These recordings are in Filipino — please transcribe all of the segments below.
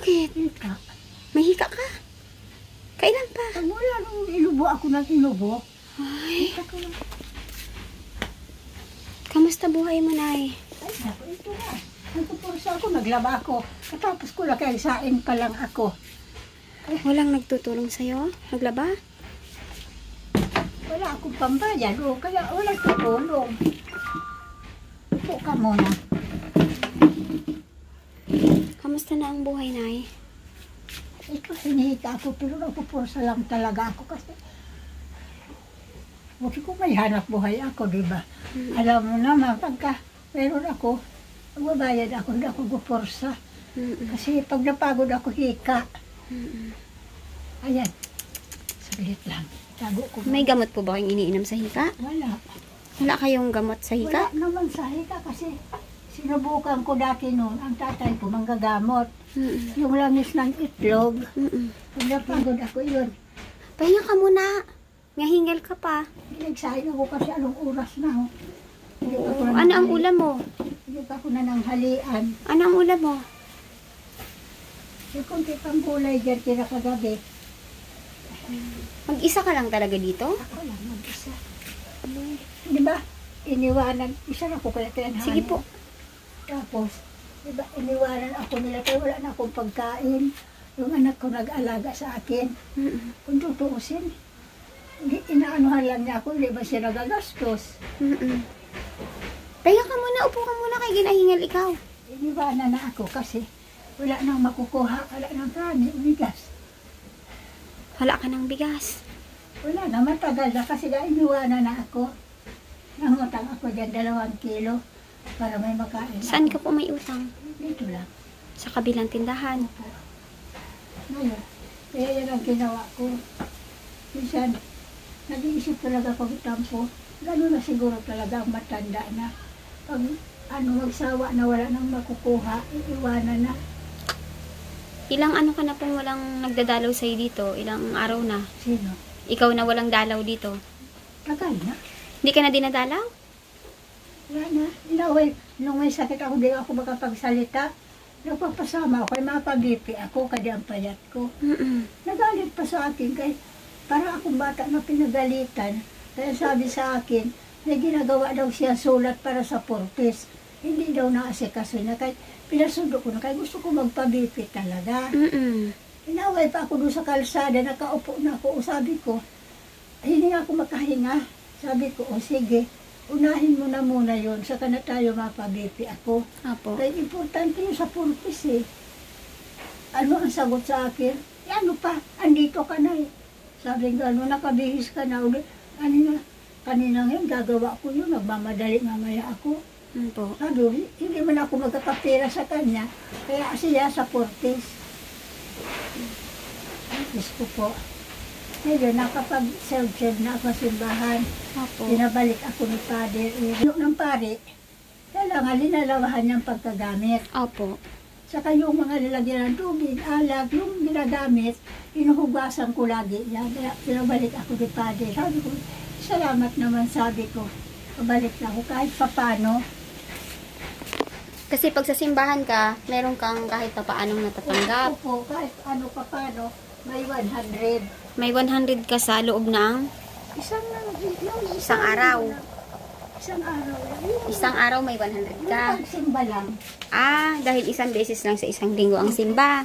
Bakit? Hika. May hika ka? Kailan pa? Pag mula nung inubo ako ng inubo. Ay, Hika ko lang. kamusta buhay mo, Nay? Ay, naku, ito na. Nagpupursa ako, naglaba ako. Katapos ko lang kaya saing pa lang ako. Walang nagtutulong sa'yo? Naglaba? Wala akong pambayad. O, kaya walang tutulong. Upo ka muna. Kamusta na ang buhay, Nay? Ito, hinihika ako, pero nagpupursa lang talaga ako kasi buti ko may hanap buhay ako, di ba? Alam mo naman, pagka meron ako, magbabayad ako, hindi ako gupursa. Kasi pag napagod ako, hika. Ayan, saglit lang. Tago ko. May gamot po ba kayong iniinom sa hika? Wala. Wala kayong gamot sa hika? Wala naman sa hika kasi sinubukan ko dati noon, ang tatay ko manggagamot. Yung langis ng itlog. Pag napagod ako yun, Pahinga ka muna. Ngahingal ka pa. pinagsahin ako kasi anong oras na. Oh. Hindi pa ako Ano ang ulam mo? Hindi pa ako nananghalian. Ano ang ulam mo? Yung kunti pang gulay dyan tira kagabi. Mag-isa ka lang talaga dito? Ako lang mag-isa. Di ba? Iniwanan. Isa na ako kaya kaya Sige po. Tapos, di ba? Iniwanan ako nila kaya wala na akong pagkain. Yung anak ko nag-alaga sa akin. Kung tutuusin, inaanuhan lang niya ako. Hindi ba siya nagagastos? Pahinga ka muna. Upo ka muna kay ginahingal ikaw. Iniwanan na ako kasi wala nang makukuha. Wala nang kani, unigas. Wala ka ng bigas. Wala na, matagal na kasi iniwanan na ako. Nangutang ako dyan 2 kilo para may makain. Saan ka po may utang? Dito lang. Sa kabilang tindahan. Ngayon, kaya yan ang ginawa ko. Minsan, nag-iisip talaga pag tampo. Gano'n na siguro talaga ang matanda na. Pag magsawa na wala nang makukuha, iiwanan na. Ilang ano ka na pong walang nagdadalaw sa'yo dito? Ilang araw na? Sino? Ikaw na walang dalaw dito? Tagal na. Hindi ka na dinadalaw? Wala na. Inaway, nung may sakit ako, di ako makapagsalita. Nagpapasama ako, mga pabipi ako, kaya ang payat ko. Nagalit pa sa akin, kaya para akong bata na pinagalitan. Kaya sabi sa akin, may ginagawa daw siya sulat para sa purpose. Hindi daw naasikaso na, kaya pinasundo ko na, kaya gusto ko magpabipi talaga. Inaway pa ako doon sa kalsada, nakaupo na ako, sabi ko, hindi ako makahinga. Sabi ko, o sige, unahin mo na muna yun, saka na tayo mapabipi ako. Apo. Kaya importante yun sa purpose eh. Ano ang sagot sa akin? Ano pa, andito ka na eh. Sabi nga, ano, nakabihis ka na ulit. Kanina ngayon, gagawa ko yun, nagmamadali mamaya ako. Apo. Sabi, hindi man ako magkakapira sa kanya, kaya siya sa purpose. Diyos ko po. Ngayon, nakapag-serve na ako sa simbahan. Apo. Pinabalik ako ni Padre. Yung ng pare, kailangan linalawahan niyang pagkagamit. Apo. Saka yung mga lalagyan ng tubig, alag, yung ginagamit, inuhugasan ko lagi. Yan, kaya pinabalik ako ni Padre. Sabi ko, salamat naman, sabi ko. Pabalik na ako kahit papano. Kasi pag sa simbahan ka, meron kang kahit pa paanong natatanggap. Opo, kahit ano papano, may 100. May 100 ka sa loob ng isang araw. Isang araw lang. Isang araw may 100 ka. Pagsimba lang. Ah, dahil isang beses lang sa isang linggo ang simba.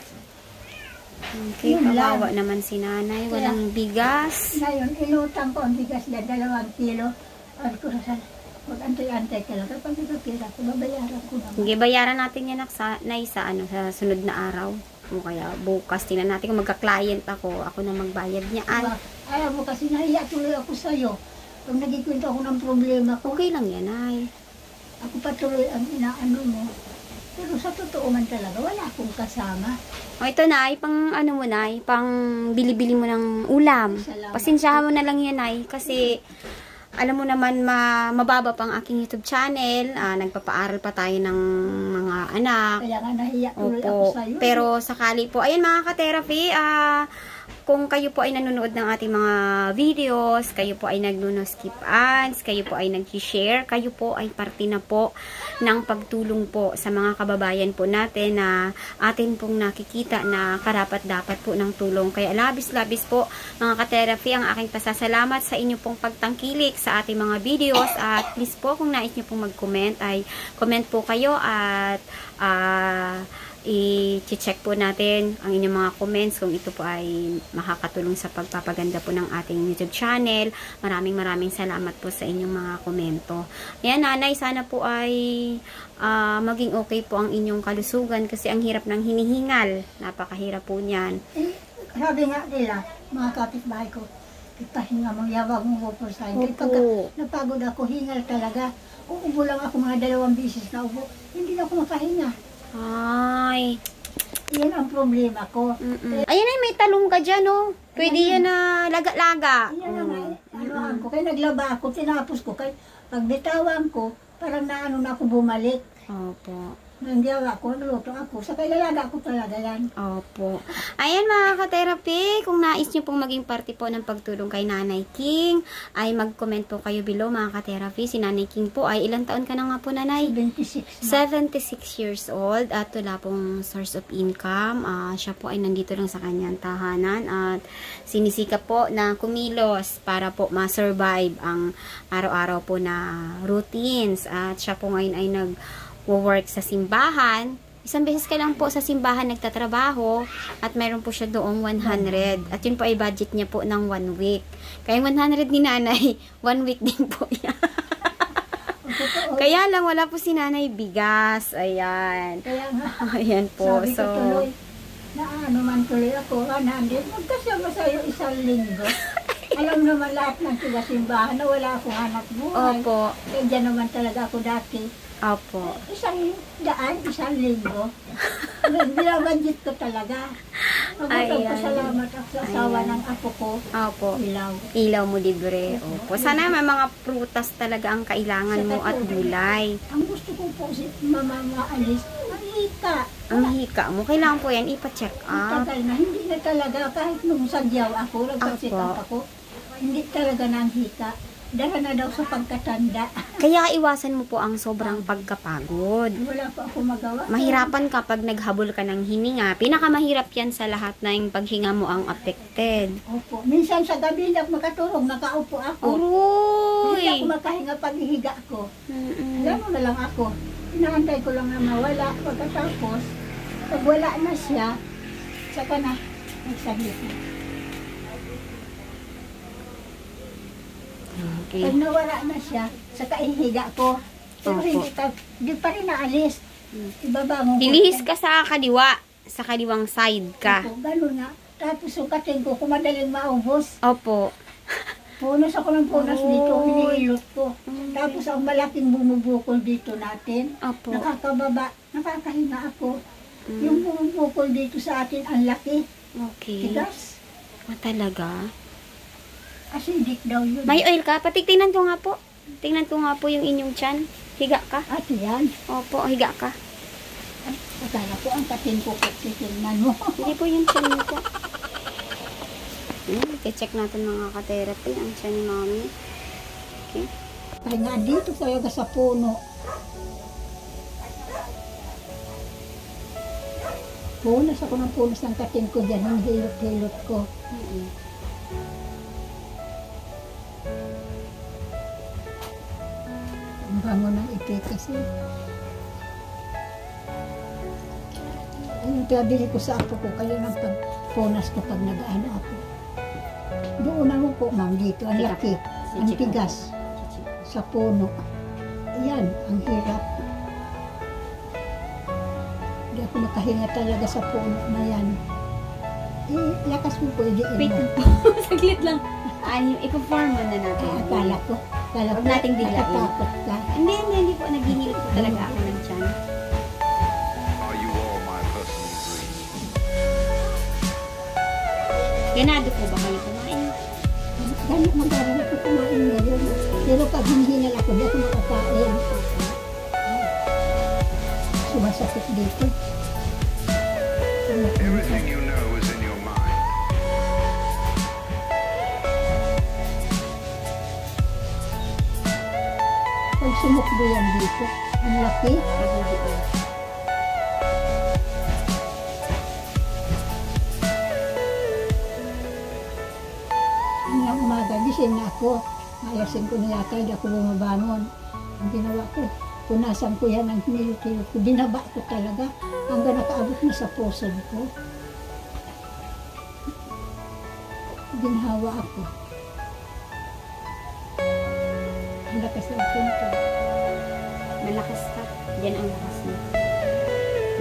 Okay, Yun lang. kawawa naman si nanay. Walang bigas. Ngayon, inutang ko ang bigas na 2 kilo. Sabi ko sa mag-antay-antay ka lang. Kapag nakapira ko, babayaran ko naman. Sige, bayaran natin yan sa sunod na araw. O kaya bukas, tingnan natin kung magka-client ako. Ako na magbayad niya. Diba? Ayaw mo kasi nahiya tuloy ako sa'yo. Pag nagkikwento ako ng problema ko, Okay lang yan, ay. ako patuloy ang inaano mo. Pero sa totoo man talaga, wala akong kasama. O ito, nay, pang ano mo, nay, pang bili-bili mo ng ulam. Salamat. Pasensyahan mo na lang yan, nay, kasi alam mo naman, mababa pang aking YouTube channel. Nagpapaaral pa tayo ng mga anak. Kaya nga nahiya tuloy ako Opo. sa'yo. Pero sakali po, ayan mga ka-therapy, kung kayo po ay nanonood ng ating mga videos, kayo po ay nagno-skip ads, kayo po ay nag-share, kayo po ay parte na po ng pagtulong po sa mga kababayan po natin na atin pong nakikita na karapat-dapat po ng tulong. Kaya labis-labis po mga ka-therapy ang aking pasasalamat sa inyo pong pagtangkilik sa ating mga videos, at please po kung nais nyo pong mag-comment ay comment po kayo at i-check po natin ang inyong mga comments kung ito po ay makakatulong sa pagpapaganda po ng ating YouTube channel. Maraming salamat po sa inyong mga komento. Ayan, nanay, sana po ay maging okay po ang inyong kalusugan kasi ang hirap ng hinihingal. Napakahirap po niyan. Sabi nga nila, mga kapitbahay ko, ipahinga mong yawag mong pupusahin. Pagka napagod ako, hingal talaga. Uubo lang ako mga 2 beses na ubo. Hindi na ako makahinga. Ay. Yan ang problema ko. Ayan ay, may talong ka dyan, oh. Pwede yan na laga-laga. Yan na nga, anuhan ko. Kaya naglaba ako, tinapos ko. Kaya pag bitawan ko, parang naano na ako bumalik. Opo. Nandiyawa ako, naluto ako. Sa kailalaga ko talaga yan. Opo. Ayan mga ka-therapy, kung nais nyo pong maging parte po ng pagtulong kay Nanay King, ay mag-comment po kayo below mga ka-therapy. Si Nanay King po ay ilang taon ka na nga po, Nanay? 76 na. 76 years old at wala pong source of income. Siya po ay nandito lang sa kanyang tahanan at sinisikap po na kumilos para po ma-survive ang araw-araw po na routines. At siya po ngayon ay nag-work sa simbahan. Isang beses ka lang po sa simbahan nagtatrabaho at meron po siya doong 100. At yun po ay budget niya po ng 1 week. Kaya 100 ni Nanay, 1 week din po yan. Kaya lang wala po si Nanay bigas. Ayan. Kaya nga, ayan po. sabi ko tuloy, na ano man tuloy ako, 100. Magkasama sa'yo 1 linggo. Alam naman lahat ng simbahan na wala akong hanap buhay. Opo. Kaya dyan naman talaga ako dati. Opo. 100, 1 linggo. Binabudget ko talaga. Pasalamat ako sa asawa ng apo ko. Opo. Ilaw. Ilaw mo libre. Opo. Sana may mga prutas talaga ang kailangan mo at gulay. Ang gusto ko po si mama maalis, ang hika. Ang hika mo, kailangan po yan ipa-check up. Tagal na, hindi na talaga. Kahit nung sagyaw ako, nagpa-check up ako, hindi talaga na ang hika. Dara na daw sa pagkatanda. Kaya iwasan mo po ang sobrang pagkapagod. Wala pa ako magawa. Mahirapan kapag naghabol ka ng hininga. Pinakamahirap yan sa lahat na yung paghinga mo ang affected. Opo. Minsan sa gabi hindi ako makatulog, nakaupo ako. Uy! Hindi ako makahinga pag hihiga ko. Alam na lang ako. Inaantay ko lang na mawala. Pagkatapos, pag wala na siya, saka na nagsaglit na. Okay. Pag nawala na siya, saka ihiga ko. Pero hindi pa rin naalis. Ibabangon ko. Dilihis ka sa kaliwa. Sa kaliwang side ka. Opo, ganun nga. Tapos sukatin ko kung madaling maubos. Opo. Punas ako ng punas dito, hinihilot ko. Tapos ang malaking bumubukol dito natin. Opo. Nakakababa, nakakahinga ako. Yung bumubukol dito sa atin, ang laki. Okay. Tigas. Talaga? Acidic daw yun. May oil ka? Tingnan ko nga po. Tingnan ko nga po yung inyong tiyan. Higa ka? At yan. Opo, higa ka. Ay, akala ko ang katin ko titingnan mo. Hindi po yung tiyan mo po. I-check natin mga ka-therapy ang tiyan ni Mami. Okay. Ay nga, dito talaga sa puno. Punas ako ng punas ng katin ko dyan. Ang hilot-hilot ko. Ang bango ng ipi kasi. Ayun, pinabili ko sa apo ko. Kaya ng pagpunas ko pag nag-ano ako. Doon ako po, ma'am, dito. Ang laki. Ang tigas. Sa puno. Ayan, ang hirap. Hindi ako makahinga talaga sa puno na yan. Lakas mo po, hindi Wait lang po. Saglit lang. I-perform mo na natin. Akala ko. Huwag nating biglain. Natatakot ka. Hindi po. Naghihilot po talaga ako ng tiyan. Are you all my personal dreams? Ganado po ba kayo kumain? Ganit mag-aral ako kumain ngayon. Pero pag hinihingal ako, di ako makakain. Sumasakit dito. Everything you know is in your mind. Pag sumukbo yan dito, ang laki. Ngayong umaga, gising na ako. Ayasin ko na yata, hindi ako bumabangon. Ang ginawa ko, punasan ko yan ang hinilot-hilot ko. Binaba ko talaga hanggang nakaabot na sa puso ko. Ginhawa ako. Ang lakas ng punto. Malakas ka. Yan ang lakas mo.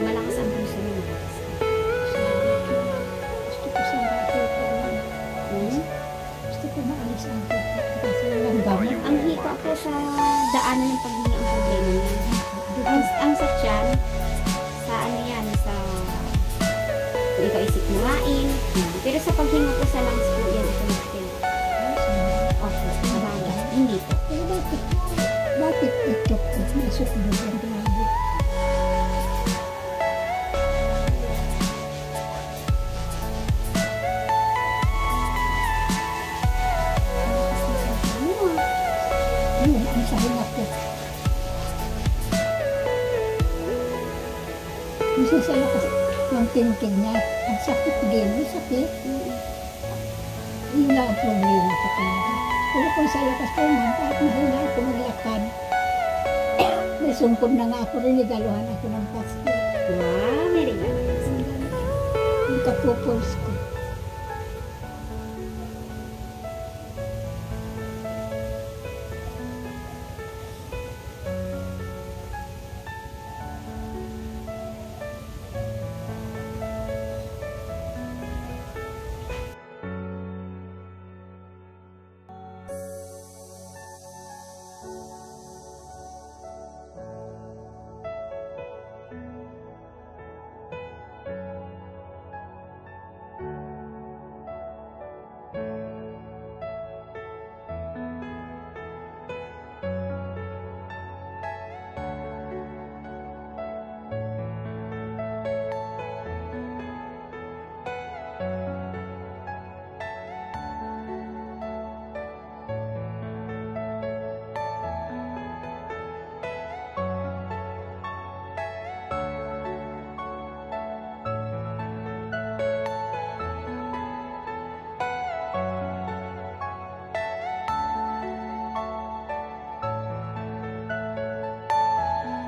Malakas ang puso mo. Malakas ka. Gusto ko sa rato ko. Gusto ko maalis ang puto. Kasi walang gamot. Ang hika po sa daanan ng paghingi ang problema niya. Ang sa tiyan, sa ano yan, sa kung ikaw isip muhain. Pero sa paghinga po sa lungs po, yan ito natin. Okay, sabagay. Hindi po. Pero bakit ito ko? Nasok doon ang grabe. Yun, ang sahinga ko. Minsan sa lakas ng tintig niya, ang sakit din, ang sakit. Yun lang ang problema ko talaga. Pero kung sa lakas ko man, kahit mahina ako maglakad, may sungkod na nga ako, rinigaluhan ako ng pasto. Wow, very good. Yung kapupuls ko.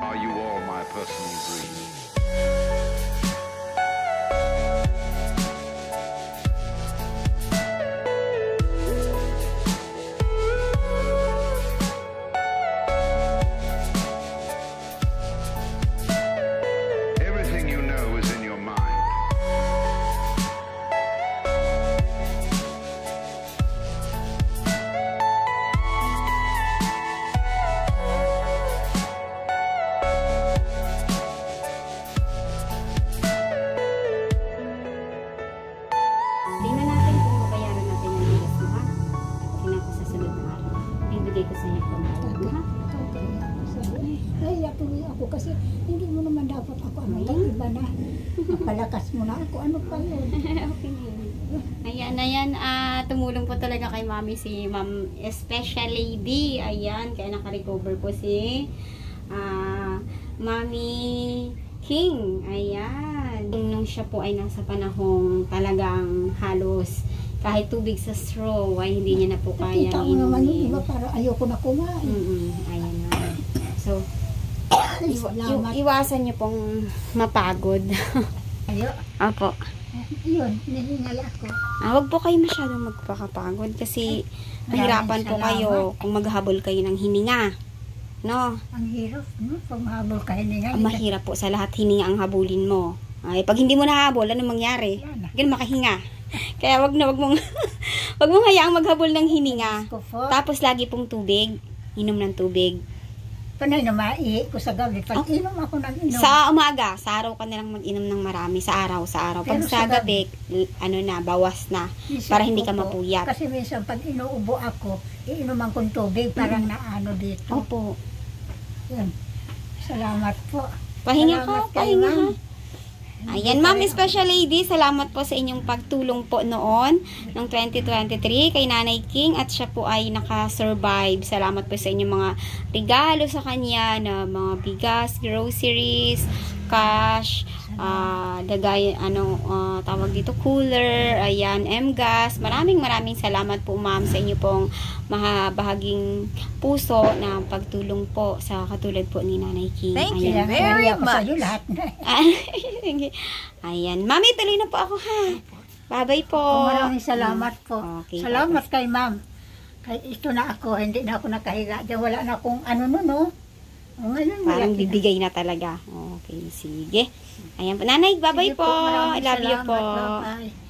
Are you all my personal dream? Everything you know is in your mind. Tingnan natin kung mabayaran natin yung bigas mo, ha? Tingnan ko sa sunod na araw. Ibigay ko sa iyo kung ano, ha? Kaya tuloy ako kasi hindi mo naman dapat ako iba na. Napalakas mo na ako. Ano pa yun? Okay na yun. Ayan. Tumulong po talaga kay Mami si Ma'am Special Lady. Ayan, kaya naka-recover po si Mami King. Ayan. Nung siya po ay nasa panahong talagang halos kahit tubig sa straw ay hindi niya na po kaya Nakita mo naman yung inumin. iba para ayoko na kumain. Ayan na. So, Salamat. iwasan niyo pong mapagod. Ayo. Opo. Yun, nihingal ako. Huwag po kayo masyadong magpakapagod kasi mahirapan po salamat. kayo kung maghabol kayo ng hininga. No? Ang hirap, no? Pag mahabol ka hiningal. Mahirap po sa lahat hininga ang habulin mo. Ay, pag hindi mo nahabol, ano mangyari? Wala na. Ganun makahinga. Kaya wag mong wag mong hayaang maghabol ng hininga. Ko po. Tapos lagi pong tubig. Inom ng tubig. Panay na mai ko sa gabi. Pag inom ako ng inom. Sa umaga, sa araw ka nilang mag-inom ng marami. Sa araw. Pag Pero sa sa gabi, ano na, bawas na. minsan Para hindi ka ko po, mapuyat. Kasi minsan pag inuubo ako, iinuman kong tubig, parang naano dito. Opo. Yun. Salamat po. Pahinga ka, Salamat kay pahinga Ma'am. ka. Ayan, Ma'am Special Lady, salamat po sa inyong pagtulong po noon ng 2023 kay Nanay King at siya po ay nakasurvive. Salamat po sa inyong mga regalo sa kanya na mga bigas, groceries, cash, dagay, tawag dito, cooler, ayan, M-gas. Maraming salamat po, Ma'am, sa inyo pong mahabahaging puso na pagtulong po sa katulad po ni Nanay King. Thank ayan. you very much. Sa'yo lahat na. Ayan. Mami, tuloy na po ako, ha? Bye-bye po. Maraming salamat po. Okay, Salamat kay ma'am. Kay ito na ako, hindi na ako nakahiga. Diyan wala na akong no. Ngayon, Parang wala. bibigay na talaga. Okay, sige. Ayan po. Nanay, bye-bye Sige po. I maraming love you salamat. po. Bye-bye.